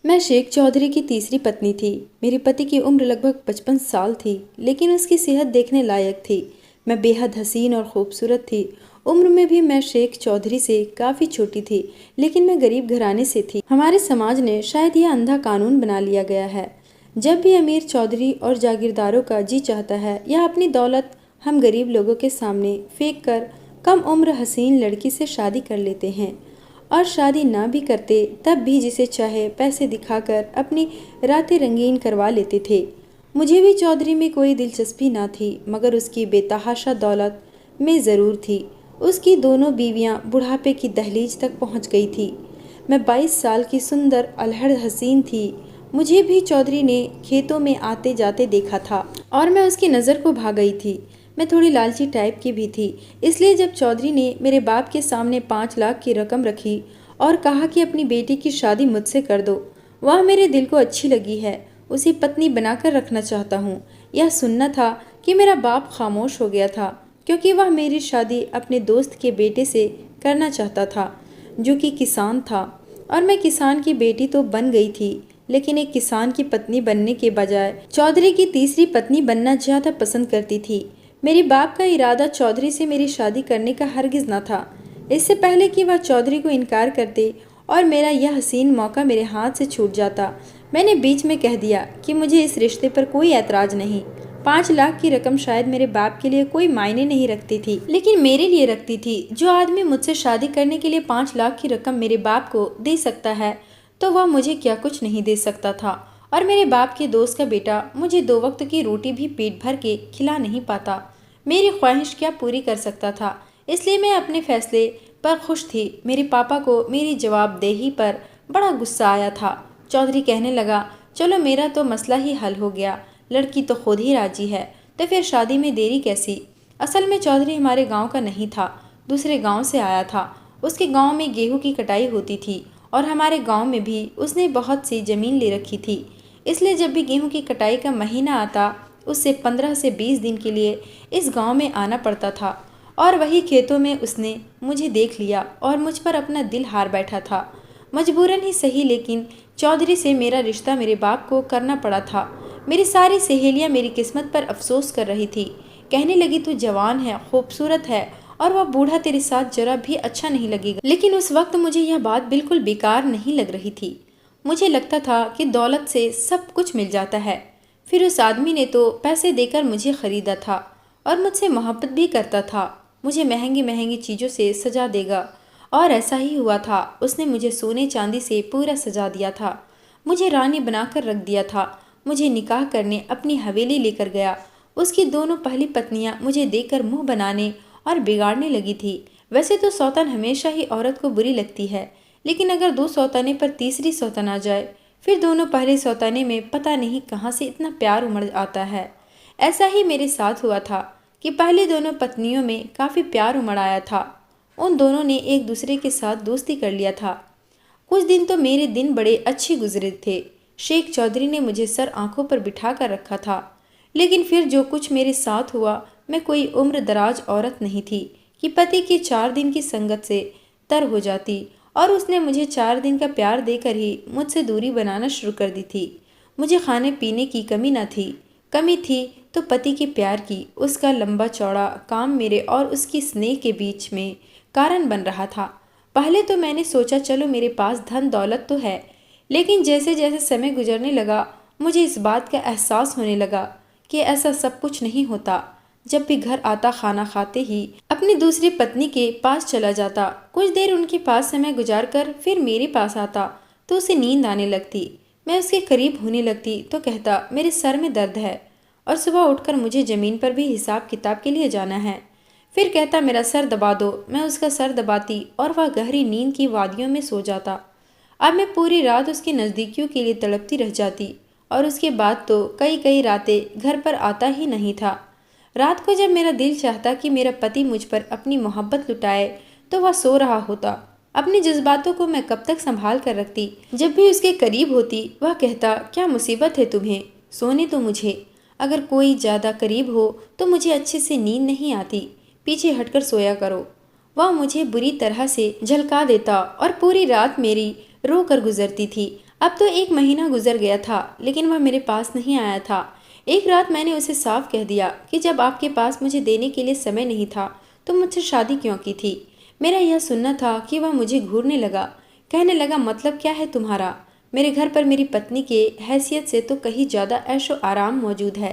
मैं शेख चौधरी की तीसरी पत्नी थी। मेरे पति की उम्र लगभग 55 साल थी, लेकिन उसकी सेहत देखने लायक थी। मैं बेहद हसीन और खूबसूरत थी। उम्र में भी मैं शेख चौधरी से काफ़ी छोटी थी, लेकिन मैं गरीब घराने से थी। हमारे समाज ने शायद यह अंधा कानून बना लिया गया है। जब भी अमीर चौधरी और जागीरदारों का जी चाहता है, यह अपनी दौलत हम गरीब लोगों के सामने फेंक कर कम उम्र हसीन लड़की से शादी कर लेते हैं, और शादी ना भी करते तब भी जिसे चाहे पैसे दिखाकर अपनी रातें रंगीन करवा लेते थे। मुझे भी चौधरी में कोई दिलचस्पी ना थी, मगर उसकी बेतहाशा दौलत में ज़रूर थी। उसकी दोनों बीवियां बुढ़ापे की दहलीज तक पहुंच गई थी। मैं 22 साल की सुंदर अलहड़ हसीन थी। मुझे भी चौधरी ने खेतों में आते जाते देखा था और मैं उसकी नज़र को भा गई थी। मैं थोड़ी लालची टाइप की भी थी, इसलिए जब चौधरी ने मेरे बाप के सामने 5 लाख की रकम रखी और कहा कि अपनी बेटी की शादी मुझसे कर दो, वह मेरे दिल को अच्छी लगी है। उसे पत्नी बनाकर रखना चाहता हूँ। यह सुनना था कि मेरा बाप खामोश हो गया था, क्योंकि वह मेरी शादी अपने दोस्त के बेटे से करना चाहता था, जो कि किसान था। और मैं किसान की बेटी तो बन गई थी, लेकिन एक किसान की पत्नी बनने के बजाय चौधरी की तीसरी पत्नी बनना ज़्यादा पसंद करती थी। मेरे बाप का इरादा चौधरी से मेरी शादी करने का हरगिज़ न था। इससे पहले कि वह चौधरी को इनकार करते और मेरा यह हसीन मौका मेरे हाथ से छूट जाता, मैंने बीच में कह दिया कि मुझे इस रिश्ते पर कोई ऐतराज़ नहीं। 5 लाख की रकम शायद मेरे बाप के लिए कोई मायने नहीं रखती थी, लेकिन मेरे लिए रखती थी। जो आदमी मुझसे शादी करने के लिए 5 लाख की रकम मेरे बाप को दे सकता है, तो वह मुझे क्या कुछ नहीं दे सकता था। और मेरे बाप के दोस्त का बेटा मुझे 2 वक्त की रोटी भी पेट भर के खिला नहीं पाता। मेरी ख्वाहिश क्या पूरी कर सकता था, इसलिए मैं अपने फैसले पर खुश थी। मेरे पापा को मेरी जवाबदेही पर बड़ा गुस्सा आया था। चौधरी कहने लगा, चलो मेरा तो मसला ही हल हो गया, लड़की तो खुद ही राजी है, तो फिर शादी में देरी कैसी। असल में चौधरी हमारे गांव का नहीं था, दूसरे गांव से आया था। उसके गांव में गेहूं की कटाई होती थी और हमारे गांव में भी उसने बहुत सी ज़मीन ले रखी थी। इसलिए जब भी गेहूं की कटाई का महीना आता, उससे 15 से 20 दिन के लिए इस गांव में आना पड़ता था। और वही खेतों में उसने मुझे देख लिया और मुझ पर अपना दिल हार बैठा था। मजबूरन ही सही, लेकिन चौधरी से मेरा रिश्ता मेरे बाप को करना पड़ा था। मेरी सारी सहेलियां मेरी किस्मत पर अफसोस कर रही थी। कहने लगी, तू जवान है, खूबसूरत है, और वह बूढ़ा तेरे साथ जरा भी अच्छा नहीं लगेगा। लेकिन उस वक्त मुझे यह बात बिल्कुल बेकार नहीं लग रही थी। मुझे लगता था कि दौलत से सब कुछ मिल जाता है। फिर उस आदमी ने तो पैसे देकर मुझे खरीदा था और मुझसे मोहब्बत भी करता था। मुझे महंगी महंगी चीज़ों से सजा देगा, और ऐसा ही हुआ था। उसने मुझे सोने चांदी से पूरा सजा दिया था, मुझे रानी बनाकर रख दिया था। मुझे निकाह करने अपनी हवेली लेकर गया। उसकी दोनों पहली पत्नियां मुझे देखकर मुंह बनाने और बिगाड़ने लगी थी। वैसे तो सौतन हमेशा ही औरत को बुरी लगती है, लेकिन अगर 2 सौतने पर तीसरी सौतन आ जाए, फिर दोनों पहले सौतने में पता नहीं कहाँ से इतना प्यार उमड़ आता है। ऐसा ही मेरे साथ हुआ था कि पहले दोनों पत्नियों में काफ़ी प्यार उमड़ आया था। उन दोनों ने एक दूसरे के साथ दोस्ती कर लिया था। कुछ दिन तो मेरे दिन बड़े अच्छे गुजरे थे। शेख चौधरी ने मुझे सर आंखों पर बिठा कर रखा था, लेकिन फिर जो कुछ मेरे साथ हुआ, मैं कोई उम्र दराज औरत नहीं थी कि पति की 4 दिन की संगत से तर हो जाती, और उसने मुझे 4 दिन का प्यार देकर ही मुझसे दूरी बनाना शुरू कर दी थी। मुझे खाने पीने की कमी न थी, कमी थी तो पति के प्यार की। उसका लंबा चौड़ा काम मेरे और उसकी स्नेह के बीच में कारण बन रहा था। पहले तो मैंने सोचा चलो मेरे पास धन दौलत तो है, लेकिन जैसे जैसे समय गुजरने लगा, मुझे इस बात का एहसास होने लगा कि ऐसा सब कुछ नहीं होता। जब भी घर आता, खाना खाते ही अपनी दूसरी पत्नी के पास चला जाता। कुछ देर उनके पास समय गुजार कर फिर मेरे पास आता तो उसे नींद आने लगती। मैं उसके करीब होने लगती तो कहता, मेरे सर में दर्द है, और सुबह उठकर मुझे ज़मीन पर भी हिसाब किताब के लिए जाना है। फिर कहता, मेरा सर दबा दो। मैं उसका सर दबाती और वह गहरी नींद की वादियों में सो जाता। अब मैं पूरी रात उसकी नज़दीकियों के लिए तड़पती रह जाती, और उसके बाद तो कई कई रातें घर पर आता ही नहीं था। रात को जब मेरा दिल चाहता कि मेरा पति मुझ पर अपनी मोहब्बत लुटाए, तो वह सो रहा होता। अपने जज्बातों को मैं कब तक संभाल कर रखती। जब भी उसके करीब होती, वह कहता, क्या मुसीबत है तुम्हें, सोने तो मुझे। अगर कोई ज़्यादा करीब हो तो मुझे अच्छे से नींद नहीं आती, पीछे हटकर सोया करो। वह मुझे बुरी तरह से झलका देता और पूरी रात मेरी रो कर गुजरती थी। अब तो 1 महीना गुजर गया था, लेकिन वह मेरे पास नहीं आया था। एक रात मैंने उसे साफ कह दिया कि जब आपके पास मुझे देने के लिए समय नहीं था तो मुझसे शादी क्यों की थी। मेरा यह सुनना था कि वह मुझे घूरने लगा। कहने लगा, मतलब क्या है तुम्हारा? मेरे घर पर मेरी पत्नी के हैसियत से तो कहीं ज़्यादा ऐशो आराम मौजूद है।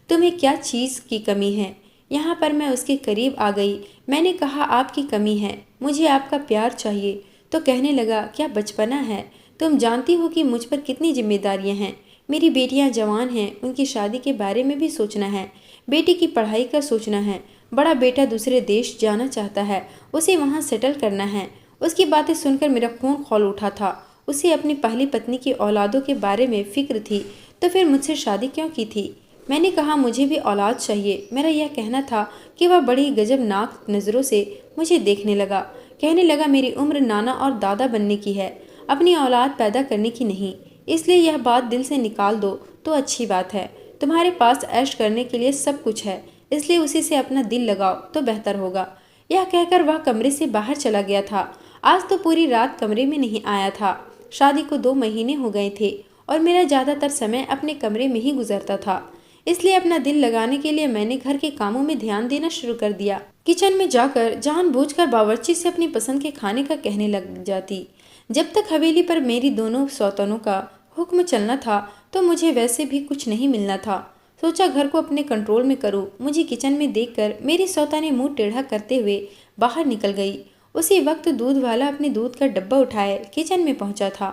तुम्हें क्या चीज़ की कमी है? यहाँ पर मैं उसके करीब आ गई। मैंने कहा, आपकी कमी है, मुझे आपका प्यार चाहिए। तो कहने लगा, क्या बचपना है? तुम जानती हो कि मुझ पर कितनी जिम्मेदारियां हैं। मेरी बेटियां जवान हैं, उनकी शादी के बारे में भी सोचना है, बेटी की पढ़ाई का सोचना है। बड़ा बेटा दूसरे देश जाना चाहता है, उसे वहाँ सेटल करना है। उसकी बातें सुनकर मेरा खून खौल उठा था। उसे अपनी पहली पत्नी की औलादों के बारे में फिक्र थी, तो फिर मुझसे शादी क्यों की थी? मैंने कहा, मुझे भी औलाद चाहिए। मेरा यह कहना था कि वह बड़ी गजबनाक नज़रों से मुझे देखने लगा। कहने लगा, मेरी उम्र नाना और दादा बनने की है, अपनी औलाद पैदा करने की नहीं। इसलिए यह बात दिल से निकाल दो तो अच्छी बात है। तुम्हारे पास ऐश करने के लिए सब कुछ है, इसलिए उसी से अपना दिल लगाओ तो बेहतर होगा। यह कहकर वह कमरे से बाहर चला गया था। आज तो पूरी रात कमरे में नहीं आया था। शादी को 2 महीने हो गए थे और मेरा ज़्यादातर समय अपने कमरे में ही गुजरता था। इसलिए अपना दिल लगाने के लिए मैंने घर के कामों में ध्यान देना शुरू कर दिया। किचन में जाकर जानबूझकर बावर्ची से अपनी पसंद के खाने का कहने लग जाती। जब तक हवेली पर मेरी दोनों सौतनों का हुक्म चलना था तो मुझे वैसे भी कुछ नहीं मिलना था। सोचा घर को अपने कंट्रोल में करूं। मुझे किचन में देखकर मेरी सौतानी मुंह टेढ़ा करते हुए बाहर निकल गई। उसी वक्त दूध वाला अपने दूध का डब्बा उठाए किचन में पहुंचा था।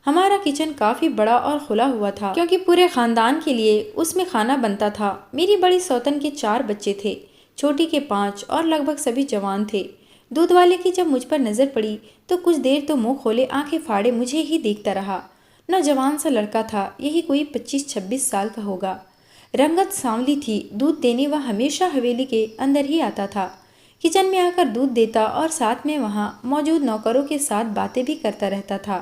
हमारा किचन काफ़ी बड़ा और खुला हुआ था, क्योंकि पूरे खानदान के लिए उसमें खाना बनता था। मेरी बड़ी सौतन के 4 बच्चे थे, छोटी के 5 और लगभग सभी जवान थे। दूध वाले की जब मुझ पर नज़र पड़ी तो कुछ देर तो मुंह खोले आंखें फाड़े मुझे ही देखता रहा। नौजवान सा लड़का था, यही कोई 25-26 साल का होगा। रंगत सांवली थी। दूध देने वह हमेशा हवेली के अंदर ही आता था। किचन में आकर दूध देता और साथ में वहाँ मौजूद नौकरों के साथ बातें भी करता रहता था।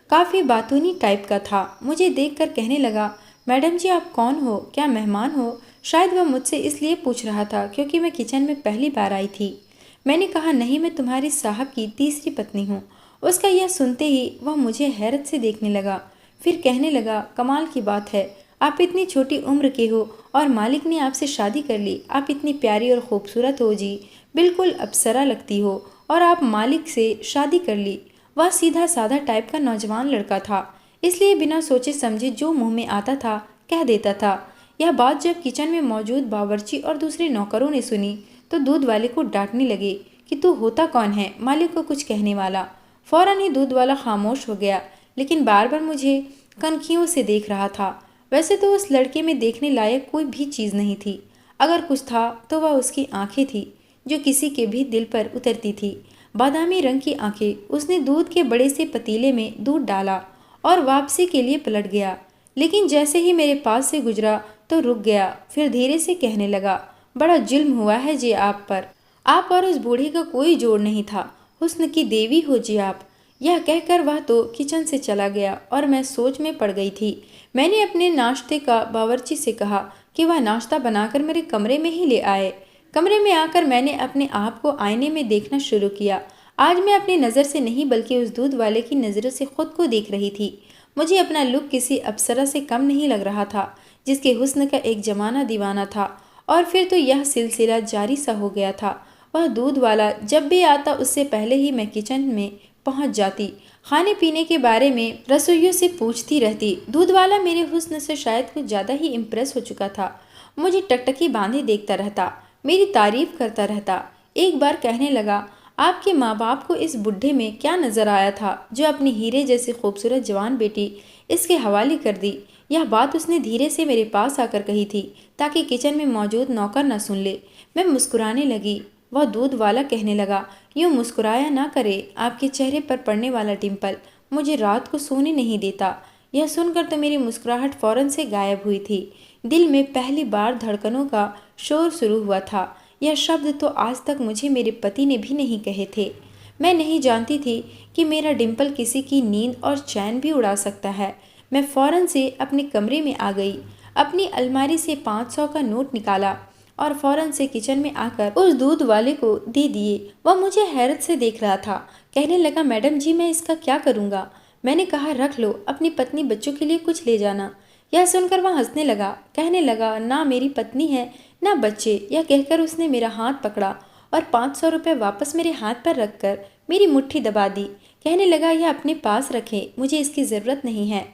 काफ़ी बातूनी टाइप का था। मुझे देखकर कहने लगा, मैडम जी आप कौन हो? क्या मेहमान हो? शायद वह मुझसे इसलिए पूछ रहा था क्योंकि मैं किचन में पहली बार आई थी। मैंने कहा, नहीं, मैं तुम्हारी साहब की तीसरी पत्नी हूँ। उसका यह सुनते ही वह मुझे हैरत से देखने लगा। फिर कहने लगा, कमाल की बात है, आप इतनी छोटी उम्र के हो और मालिक ने आपसे शादी कर ली। आप इतनी प्यारी और खूबसूरत हो जी, बिल्कुल अप्सरा लगती हो, और आप मालिक से शादी कर ली। वह सीधा साधा टाइप का नौजवान लड़का था, इसलिए बिना सोचे समझे जो मुंह में आता था कह देता था। यह बात जब किचन में मौजूद बावर्ची और दूसरे नौकरों ने सुनी तो दूध वाले को डांटने लगे कि तू होता कौन है मालिक को कुछ कहने वाला। फौरन ही दूध वाला खामोश हो गया, लेकिन बार बार मुझे कनखियों से देख रहा था। वैसे तो उस लड़के में देखने लायक कोई भी चीज़ नहीं थी। अगर कुछ था तो वह उसकी आंखें थी, जो किसी के भी दिल पर उतरती थी। बादामी रंग की आंखें। उसने दूध के बड़े से पतीले में दूध डाला और वापसी के लिए पलट गया, लेकिन जैसे ही मेरे पास से गुजरा तो रुक गया। फिर धीरे से कहने लगा, बड़ा जुल्म हुआ है जी आप पर। आप और उस बूढ़े का कोई जोड़ नहीं था। हुस्न की देवी हो जी आप। यह कहकर वह तो किचन से चला गया और मैं सोच में पड़ गई थी। मैंने अपने नाश्ते का बावर्ची से कहा कि वह नाश्ता बनाकर मेरे कमरे में ही ले आए। कमरे में आकर मैंने अपने आप को आईने में देखना शुरू किया। आज मैं अपनी नज़र से नहीं बल्कि उस दूध वाले की नज़रों से खुद को देख रही थी। मुझे अपना लुक किसी अप्सरा से कम नहीं लग रहा था, जिसके हुस्न का एक जमाना दीवाना था। और फिर तो यह सिलसिला जारी सा हो गया था। वह दूध वाला जब भी आता उससे पहले ही मैं किचन में पहुंच जाती। खाने पीने के बारे में रसोइयों से पूछती रहती। दूध वाला मेरे हुस्न से शायद कुछ ज़्यादा ही इम्प्रेस हो चुका था। मुझे टकटकी बांधे देखता रहता, मेरी तारीफ करता रहता। एक बार कहने लगा, आपके माँ बाप को इस बुढ़े में क्या नज़र आया था जो अपनी हीरे जैसी खूबसूरत जवान बेटी इसके हवाले कर दी। यह बात उसने धीरे से मेरे पास आकर कही थी ताकि किचन में मौजूद नौकर न सुन ले। मैं मुस्कुराने लगी। वह दूध वाला कहने लगा, यूँ मुस्कुराया ना करे, आपके चेहरे पर पड़ने वाला डिम्पल मुझे रात को सोने नहीं देता। यह सुनकर तो मेरी मुस्कुराहट फौरन से गायब हुई थी। दिल में पहली बार धड़कनों का शोर शुरू हुआ था। यह शब्द तो आज तक मुझे मेरे पति ने भी नहीं कहे थे। मैं नहीं जानती थी कि मेरा डिम्पल किसी की नींद और चैन भी उड़ा सकता है। मैं फौरन से अपने कमरे में आ गई, अपनी अलमारी से 500 का नोट निकाला और फौरन से किचन में आकर उस दूध वाले को दे दिए। वह मुझे हैरत से देख रहा था। कहने लगा, मैडम जी मैं इसका क्या करूँगा? मैंने कहा रख लो, अपनी पत्नी बच्चों के लिए कुछ ले जाना। यह सुनकर वह हंसने लगा, कहने लगा ना मेरी पत्नी है ना बच्चे। यह कहकर उसने मेरा हाथ पकड़ा और 500 रुपये वापस मेरे हाथ पर रखकर मेरी मुट्ठी दबा दी। कहने लगा यह अपने पास रखें, मुझे इसकी ज़रूरत नहीं है।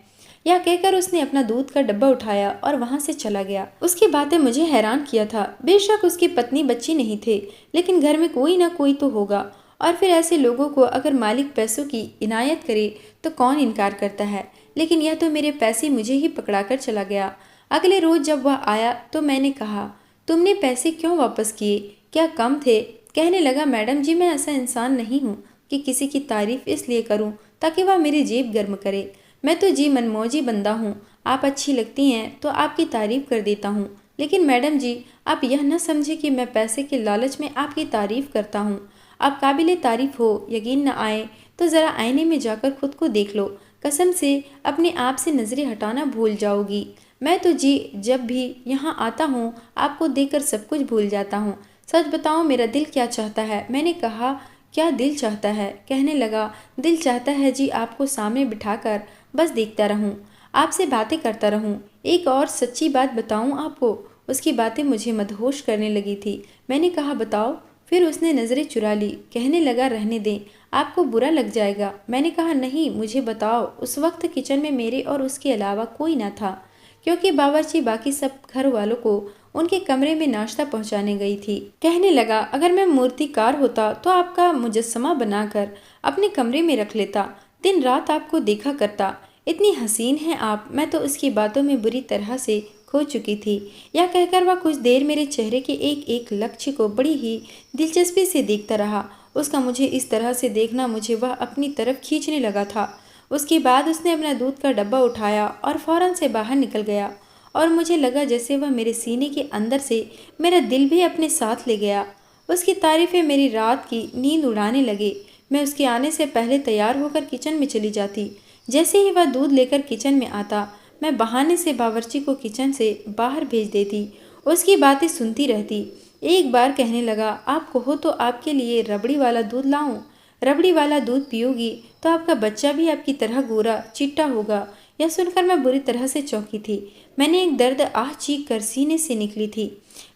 यह कहकर उसने अपना दूध का डब्बा उठाया और वहां से चला गया। उसकी बातें मुझे हैरान किया था। बेशक उसकी पत्नी बच्ची नहीं थे, लेकिन घर में कोई ना कोई तो होगा। और फिर ऐसे लोगों को अगर मालिक पैसों की इनायत करे तो कौन इनकार करता है। लेकिन यह तो मेरे पैसे मुझे ही पकड़ा कर चला गया। अगले रोज जब वह आया तो मैंने कहा तुमने पैसे क्यों वापस किए, क्या कम थे? कहने लगा मैडम जी, मैं ऐसा इंसान नहीं हूँ कि किसी की तारीफ इसलिए करूँ ताकि वह मेरी जेब गर्म करे। मैं तो जी मनमौजी बंदा हूँ। आप अच्छी लगती हैं तो आपकी तारीफ कर देता हूँ। लेकिन मैडम जी, आप यह न समझे कि मैं पैसे के लालच में आपकी तारीफ करता हूँ। आप काबिले तारीफ हो, यकीन न आए तो ज़रा आईने में जाकर खुद को देख लो। कसम से अपने आप से नज़रें हटाना भूल जाओगी। मैं तो जी जब भी यहाँ आता हूँ आपको देखकर सब कुछ भूल जाता हूँ। सच बताओ मेरा दिल क्या चाहता है? मैंने कहा क्या दिल चाहता है? कहने लगा दिल चाहता है जी आपको सामने बिठाकर बस देखता रहूं, आपसे बातें करता रहूं। एक और सच्ची बात बताऊं आपको? उसकी बातें मुझे मदहोश करने लगी थी। मैंने कहा बताओ। फिर उसने नज़रें चुरा ली। कहने लगा रहने दें, आपको बुरा लग जाएगा। मैंने कहा नहीं, मुझे बताओ। उस वक्त किचन में मेरे और उसके अलावा कोई न था, क्योंकि बावर्ची बाकी सब घर वालों को उनके कमरे में नाश्ता पहुंचाने गई थी। कहने लगा अगर मैं मूर्तिकार होता तो आपका मुजस्समा बनाकर अपने कमरे में रख लेता, दिन रात आपको देखा करता। इतनी हसीन हैं आप। मैं तो उसकी बातों में बुरी तरह से खो चुकी थी। यह कहकर वह कुछ देर मेरे चेहरे के एक एक लक्ष्य को बड़ी ही दिलचस्पी से देखता रहा। उसका मुझे इस तरह से देखना मुझे वह अपनी तरफ खींचने लगा था। उसके बाद उसने अपना दूध का डब्बा उठाया और फौरन से बाहर निकल गया और मुझे लगा जैसे वह मेरे सीने के अंदर से मेरा दिल भी अपने साथ ले गया। उसकी तारीफें मेरी रात की नींद उड़ाने लगे। मैं उसके आने से पहले तैयार होकर किचन में चली जाती। जैसे ही वह दूध लेकर किचन में आता, मैं बहाने से बावर्ची को किचन से बाहर भेज देती। उसकी बातें सुनती रहती। एक बार कहने लगा आप कहो तो आपके लिए रबड़ी वाला दूध लाऊं? रबड़ी वाला दूध पियोगी तो आपका बच्चा भी आपकी तरह गोरा चिट्टा होगा। यह सुनकर मैं बुरी तरह से चौंकी थी। मैंने एक दर्द आह चीख कर सीने से निकली थी।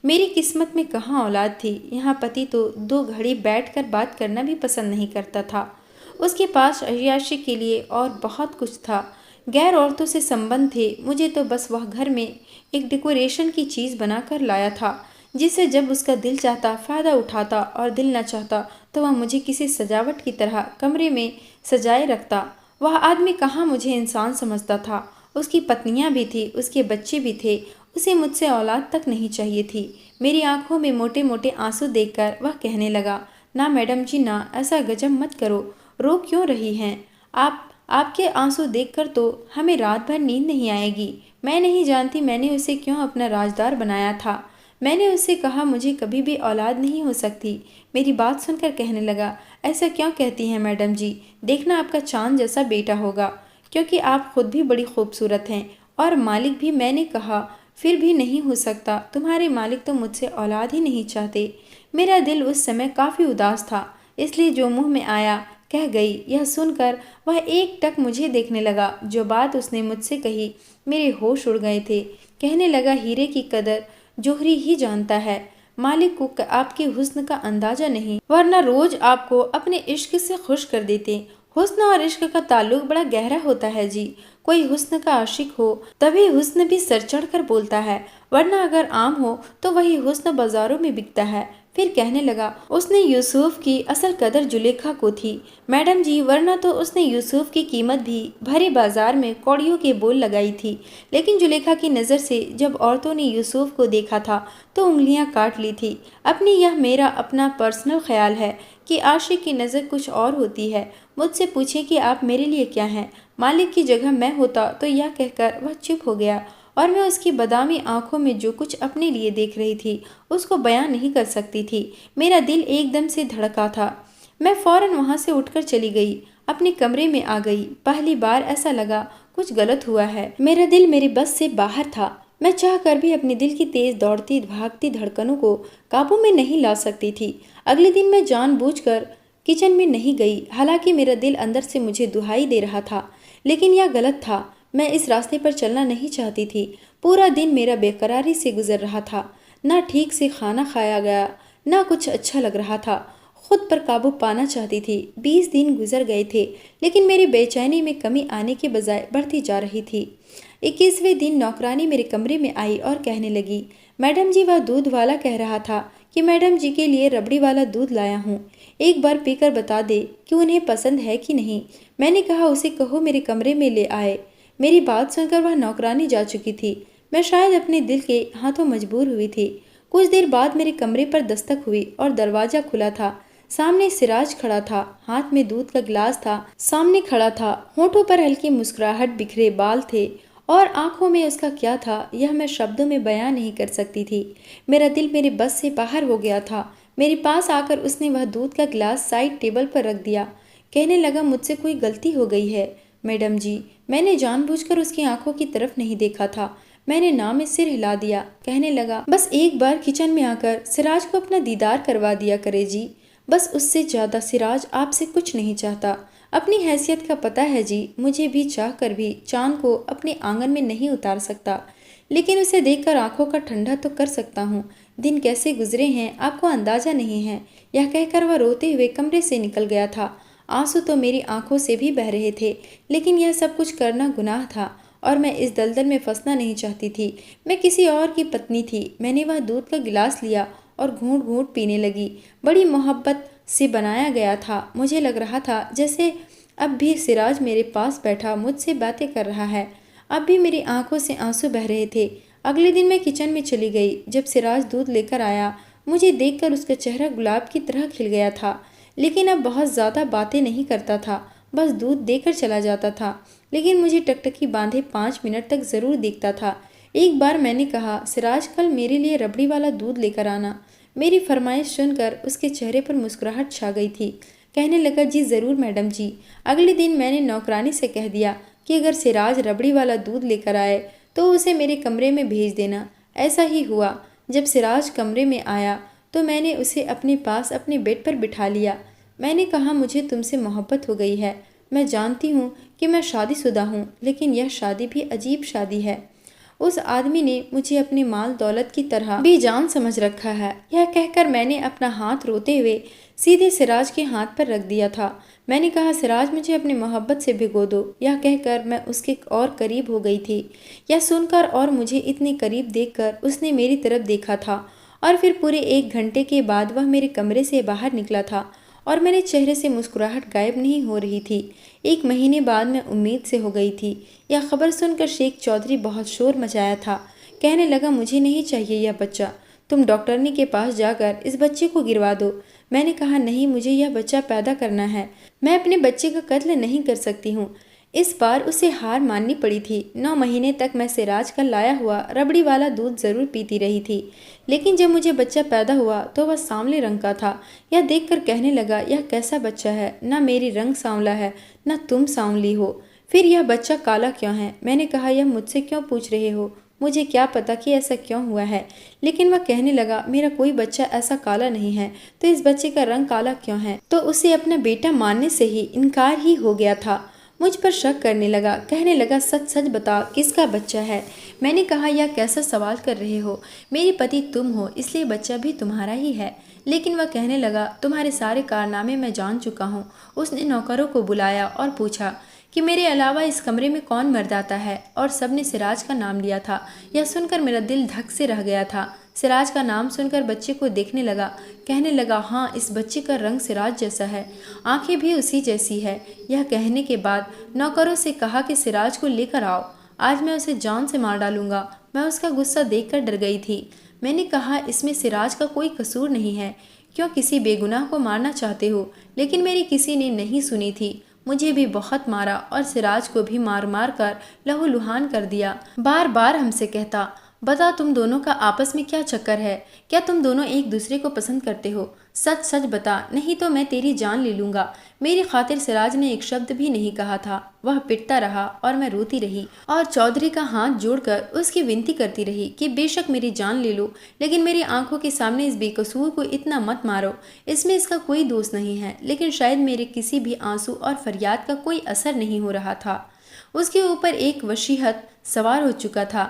मेरी किस्मत में कहाँ औलाद थी। यहाँ पति तो 2 घड़ी बैठकर बात करना भी पसंद नहीं करता था। उसके पास अय्याशी के लिए और बहुत कुछ था। गैर औरतों से संबंध थे। मुझे तो बस वह घर में एक डेकोरेशन की चीज़ बनाकर लाया था, जिसे जब उसका दिल चाहता फ़ायदा उठाता और दिल न चाहता तो वह मुझे किसी सजावट की तरह कमरे में सजाए रखता। वह आदमी कहाँ मुझे इंसान समझता था। उसकी पत्नियां भी थी, उसके बच्चे भी थे। उसे मुझसे औलाद तक नहीं चाहिए थी। मेरी आंखों में मोटे मोटे आंसू देखकर वह कहने लगा ना मैडम जी ना, ऐसा गजब मत करो। रो क्यों रही हैं आप? आपके आंसू देखकर तो हमें रात भर नींद नहीं आएगी। मैं नहीं जानती मैंने उसे क्यों अपना राजदार बनाया था। मैंने उससे कहा मुझे कभी भी औलाद नहीं हो सकती। मेरी बात सुनकर कहने लगा ऐसा क्यों कहती हैं मैडम जी? देखना आपका चांद जैसा बेटा होगा, क्योंकि आप खुद भी बड़ी खूबसूरत हैं और मालिक भी। मैंने कहा फिर भी नहीं हो सकता। तुम्हारे मालिक तो मुझसे औलाद ही नहीं चाहते। मेरा दिल उस समय काफ़ी उदास था, इसलिए जो मुंह में आया कह गई। यह सुनकर वह एक टक मुझे देखने लगा। जो बात उसने मुझसे कही मेरे होश उड़ गए थे। कहने लगा हीरे की कदर जोहरी ही जानता है, मालिक को आपके हुस्न का अंदाजा नहीं, वरना रोज आपको अपने इश्क से खुश कर देते। हुस्न और इश्क का ताल्लुक बड़ा गहरा होता है जी। कोई हुस्न का आशिक हो तभी हुस्न भी सर चढ़ कर बोलता है, वरना अगर आम हो तो वही हुस्न बाजारों में बिकता है। फिर कहने लगा उसने यूसुफ की असल कदर जुलेखा को थी मैडम जी, वरना तो उसने यूसुफ की कीमत भी भरे बाजार में कौड़ियों के बोल लगाई थी। लेकिन जुलेखा की नज़र से जब औरतों ने यूसुफ को देखा था तो उंगलियां काट ली थी। अपनी यह मेरा अपना पर्सनल ख्याल है कि आशिक की नज़र कुछ और होती है। मुझसे पूछे कि आप मेरे लिए क्या हैं? मालिक की जगह मैं होता तो यह कहकर वह चुप हो गया और मैं उसकी बादामी आंखों में जो कुछ अपने लिए देख रही थी उसको बयान नहीं कर सकती थी। मेरा दिल एकदम से धड़का था। मैं फौरन वहां से उठकर चली गई, अपने कमरे में आ गई। पहली बार ऐसा लगा कुछ गलत हुआ है। मेरा दिल मेरे बस से बाहर था। मैं चाह कर भी अपने दिल की तेज दौड़ती भागती धड़कनों को काबू में नहीं ला सकती थी। अगले दिन मैं जानबूझकर किचन में नहीं गई, हालांकि मेरा दिल अंदर से मुझे दुहाई दे रहा था लेकिन यह गलत था। मैं इस रास्ते पर चलना नहीं चाहती थी। पूरा दिन मेरा बेकरारी से गुजर रहा था। ना ठीक से खाना खाया गया, ना कुछ अच्छा लग रहा था। खुद पर काबू पाना चाहती थी। 20 दिन गुजर गए थे, लेकिन मेरी बेचैनी में कमी आने के बजाय बढ़ती जा रही थी। 21वें दिन नौकरानी मेरे कमरे में आई और कहने लगी, मैडम जी, वह दूध वाला कह रहा था कि मैडम जी के लिए रबड़ी वाला दूध लाया हूँ। एक बार पीकर बता दे कि उन्हें पसंद है कि नहीं। मैंने कहा, उसे कहो मेरे कमरे में ले आए। मेरी बात सुनकर वह नौकरानी जा चुकी थी। मैं शायद अपने दिल के हाथों मजबूर हुई थी। कुछ देर बाद मेरे कमरे पर दस्तक हुई और दरवाजा खुला था। सामने सिराज खड़ा था, हाथ में दूध का गिलास था, सामने खड़ा था। होठों पर हल्की मुस्कुराहट, बिखरे बाल थे और आंखों में उसका क्या था यह मैं शब्दों में बयां नहीं कर सकती थी। मेरा दिल मेरे बस से बाहर हो गया था। मेरे पास आकर उसने वह दूध का गिलास साइड टेबल पर रख दिया। कहने लगा, मुझसे कोई गलती हो गई है मैडम जी। मैंने जानबूझकर उसकी आंखों की तरफ नहीं देखा था। मैंने ना में सिर हिला दिया। कहने लगा, बस एक बार किचन में आकर सिराज को अपना दीदार करवा दिया करे जी। बस उससे ज़्यादा सिराज आपसे कुछ नहीं चाहता। अपनी हैसियत का पता है जी, मुझे भी चाह कर भी चांद को अपने आंगन में नहीं उतार सकता, लेकिन उसे देखकर आंखों का ठंडा तो कर सकता हूँ। दिन कैसे गुजरे हैं आपको अंदाजा नहीं है। यह कहकर वह रोते हुए कमरे से निकल गया था। आंसू तो मेरी आंखों से भी बह रहे थे, लेकिन यह सब कुछ करना गुनाह था और मैं इस दलदल में फंसना नहीं चाहती थी। मैं किसी और की पत्नी थी। मैंने वह दूध का गिलास लिया और घूंट घूंट पीने लगी। बड़ी मोहब्बत से बनाया गया था। मुझे लग रहा था जैसे अब भी सिराज मेरे पास बैठा मुझसे बातें कर रहा है। अब भी मेरी आंखों से आंसू बह रहे थे। अगले दिन मैं किचन में चली गई। जब सिराज दूध लेकर आया, मुझे देखकर उसका चेहरा गुलाब की तरह खिल गया था। लेकिन अब बहुत ज़्यादा बातें नहीं करता था, बस दूध देकर चला जाता था। लेकिन मुझे टकटकी बांधे 5 मिनट तक ज़रूर देखता था। एक बार मैंने कहा, सिराज कल मेरे लिए रबड़ी वाला दूध लेकर आना। मेरी फरमाइश सुनकर उसके चेहरे पर मुस्कुराहट छा गई थी। कहने लगा, जी ज़रूर मैडम जी। अगले दिन मैंने नौकरानी से कह दिया कि अगर सिराज रबड़ी वाला दूध लेकर आए तो उसे मेरे कमरे में भेज देना। ऐसा ही हुआ। जब सिराज कमरे में आया तो मैंने उसे अपने पास अपने बेड पर बिठा लिया। मैंने कहा, मुझे तुमसे मोहब्बत हो गई है। मैं जानती हूँ कि मैं शादीशुदा हूँ, लेकिन यह शादी भी अजीब शादी है। उस आदमी ने मुझे अपने माल दौलत की तरह बेजान समझ रखा है। यह कहकर मैंने अपना हाथ रोते हुए सीधे सिराज के हाथ पर रख दिया था। मैंने कहा, सिराज मुझे अपनी मोहब्बत से भिगो दो। यह कहकर मैं उसके और करीब हो गई थी। यह सुनकर और मुझे इतने करीब देखकर उसने मेरी तरफ देखा था और फिर पूरे 1 घंटे के बाद वह मेरे कमरे से बाहर निकला था और मेरे चेहरे से मुस्कुराहट गायब नहीं हो रही थी। 1 महीने बाद मैं उम्मीद से हो गई थी। यह खबर सुनकर शेख चौधरी बहुत शोर मचाया था। कहने लगा, मुझे नहीं चाहिए यह बच्चा। तुम डॉक्टरनी के पास जाकर इस बच्चे को गिरवा दो। मैंने कहा, नहीं, मुझे यह बच्चा पैदा करना है। मैं अपने बच्चे का कत्ल नहीं कर सकती हूँ। इस बार उसे हार माननी पड़ी थी। 9 महीने तक मैं सिराज का लाया हुआ रबड़ी वाला दूध ज़रूर पीती रही थी, लेकिन जब मुझे बच्चा पैदा हुआ तो वह सांवले रंग का था। यह देखकर कहने लगा, यह कैसा बच्चा है? ना मेरी रंग सांवला है, ना तुम सांवली हो। फिर यह बच्चा काला क्यों है? मैंने कहा, यह मुझसे क्यों पूछ रहे हो? मुझे क्या पता कि ऐसा क्यों हुआ है। लेकिन वह कहने लगा, मेरा कोई बच्चा ऐसा काला नहीं है, तो इस बच्चे का रंग काला क्यों है? तो उसे अपना बेटा मानने से ही इनकार ही हो गया था। मुझ पर शक करने लगा। कहने लगा, सच सच बता, किसका बच्चा है? मैंने कहा, यह कैसा सवाल कर रहे हो? मेरे पति तुम हो, इसलिए बच्चा भी तुम्हारा ही है। लेकिन वह कहने लगा, तुम्हारे सारे कारनामे मैं जान चुका हूँ। उसने नौकरों को बुलाया और पूछा कि मेरे अलावा इस कमरे में कौन मर्द आता है, और सबने सिराज का नाम लिया था। यह सुनकर मेरा दिल धक से रह गया था। सिराज का नाम सुनकर बच्चे को देखने लगा। कहने लगा, हाँ, इस बच्चे का रंग सिराज जैसा है, आंखें भी उसी जैसी है। यह कहने के बाद नौकरों से कहा कि सिराज को लेकर आओ, आज मैं उसे जान से मार डालूंगा। मैं उसका गुस्सा देखकर डर गई थी। मैंने कहा, इसमें सिराज का कोई कसूर नहीं है, क्यों किसी बेगुनाह को मारना चाहते हो? लेकिन मेरी किसी ने नहीं सुनी थी। मुझे भी बहुत मारा और सिराज को भी मार मार कर लहूलुहान कर दिया। बार बार हमसे कहता, बता, तुम दोनों का आपस में क्या चक्कर है? क्या तुम दोनों एक दूसरे को पसंद करते हो? सच सच बता, नहीं तो मैं तेरी जान ले लूँगा। मेरी खातिर सिराज ने एक शब्द भी नहीं कहा था। वह पिटता रहा और मैं रोती रही और चौधरी का हाथ जोड़कर उसकी विनती करती रही कि बेशक मेरी जान ले लो, लेकिन मेरी आंखों के सामने इस बेकसूर को इतना मत मारो। इसमें इसका कोई दोष नहीं है। लेकिन शायद मेरे किसी भी आंसू और फरियाद का कोई असर नहीं हो रहा था। उसके ऊपर एक वशीहत सवार हो चुका था।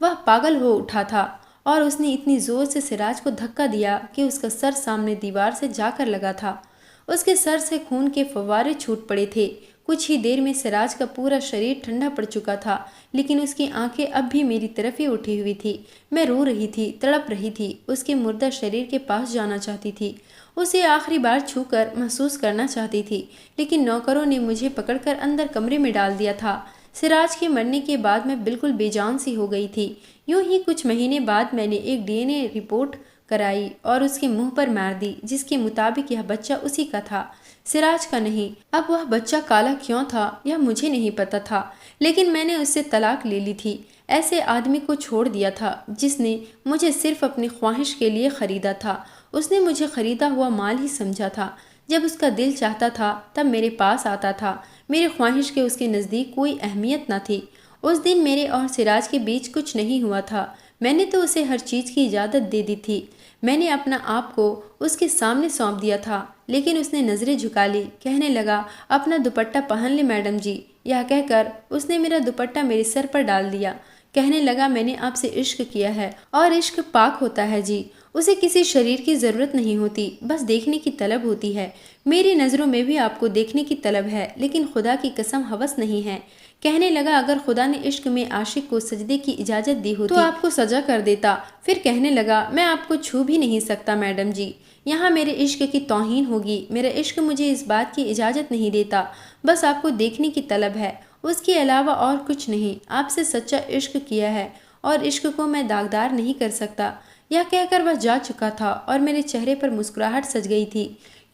वह पागल हो उठा था और उसने इतनी जोर से सिराज को धक्का दिया कि उसका सर सामने दीवार से जाकर लगा था। उसके सर से खून के फव्वारे छूट पड़े थे। कुछ ही देर में सिराज का पूरा शरीर ठंडा पड़ चुका था, लेकिन उसकी आंखें अब भी मेरी तरफ ही उठी हुई थी। मैं रो रही थी, तड़प रही थी, उसके मुर्दा शरीर के पास जाना चाहती थी, उसे आखिरी बार छूकर महसूस करना चाहती थी, लेकिन नौकरों ने मुझे पकड़कर अंदर कमरे में डाल दिया था। सिराज के मरने के बाद मैं बिल्कुल बेजान सी हो गई थी। यूं ही कुछ महीने बाद मैंने एक डीएनए रिपोर्ट कराई और उसके मुंह पर मार दी, जिसके मुताबिक यह बच्चा उसी का था, सिराज का नहीं। अब वह बच्चा काला क्यों था यह मुझे नहीं पता था, लेकिन मैंने उससे तलाक ले ली थी। ऐसे आदमी को छोड़ दिया था जिसने मुझे सिर्फ अपनी ख्वाहिश के लिए खरीदा था। उसने मुझे खरीदा हुआ माल ही समझा था। जब उसका दिल चाहता था तब मेरे पास आता था। मेरी ख्वाहिश के उसके नज़दीक कोई अहमियत न थी। उस दिन मेरे और सिराज के बीच कुछ नहीं हुआ था। मैंने तो उसे हर चीज़ की इजाज़त दे दी थी। मैंने अपना आप को उसके सामने सौंप दिया था, लेकिन उसने नज़रें झुका ली। कहने लगा, अपना दुपट्टा पहन ले मैडम जी। यह कहकर उसने मेरा दुपट्टा मेरे सर पर डाल दिया। कहने लगा, मैंने आपसे इश्क किया है और इश्क पाक होता है जी। उसे किसी शरीर की ज़रूरत नहीं होती, बस देखने की तलब होती है। मेरी नज़रों में भी आपको देखने की तलब है, लेकिन खुदा की कसम हवस नहीं है। कहने लगा, अगर खुदा ने इश्क में आशिक को सजदे की इजाज़त दी होती तो आपको सजा कर देता। फिर कहने लगा, मैं आपको छू भी नहीं सकता मैडम जी, यहाँ मेरे इश्क की तौहीन होगी। मेरा इश्क मुझे इस बात की इजाज़त नहीं देता, बस आपको देखने की तलब है, उसके अलावा और कुछ नहीं। आपसे सच्चा इश्क किया है और इश्क को मैं दागदार नहीं कर सकता। यह कहकर वह जा चुका था और मेरे चेहरे पर मुस्कुराहट सज गई थी,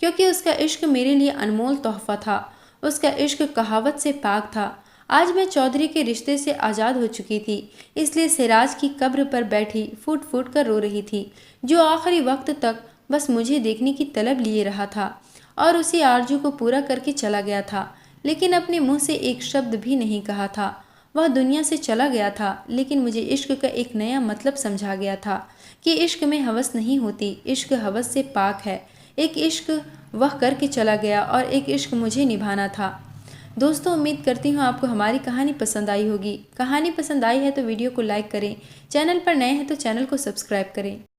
क्योंकि उसका इश्क मेरे लिए अनमोल तोहफा था। उसका इश्क कहावत से पाक था। आज मैं चौधरी के रिश्ते से आज़ाद हो चुकी थी, इसलिए सिराज की कब्र पर बैठी फूट फूट कर रो रही थी, जो आखिरी वक्त तक बस मुझे देखने की तलब लिए रहा था और उसी आरजू को पूरा करके चला गया था, लेकिन अपने मुंह से एक शब्द भी नहीं कहा था। वह दुनिया से चला गया था, लेकिन मुझे इश्क का एक नया मतलब समझा गया था कि इश्क में हवस नहीं होती, इश्क हवस से पाक है। एक इश्क वह करके चला गया और एक इश्क मुझे निभाना था। दोस्तों, उम्मीद करती हूँ आपको हमारी कहानी पसंद आई होगी। कहानी पसंद आई है तो वीडियो को लाइक करें, चैनल पर नए हैं तो चैनल को सब्सक्राइब करें।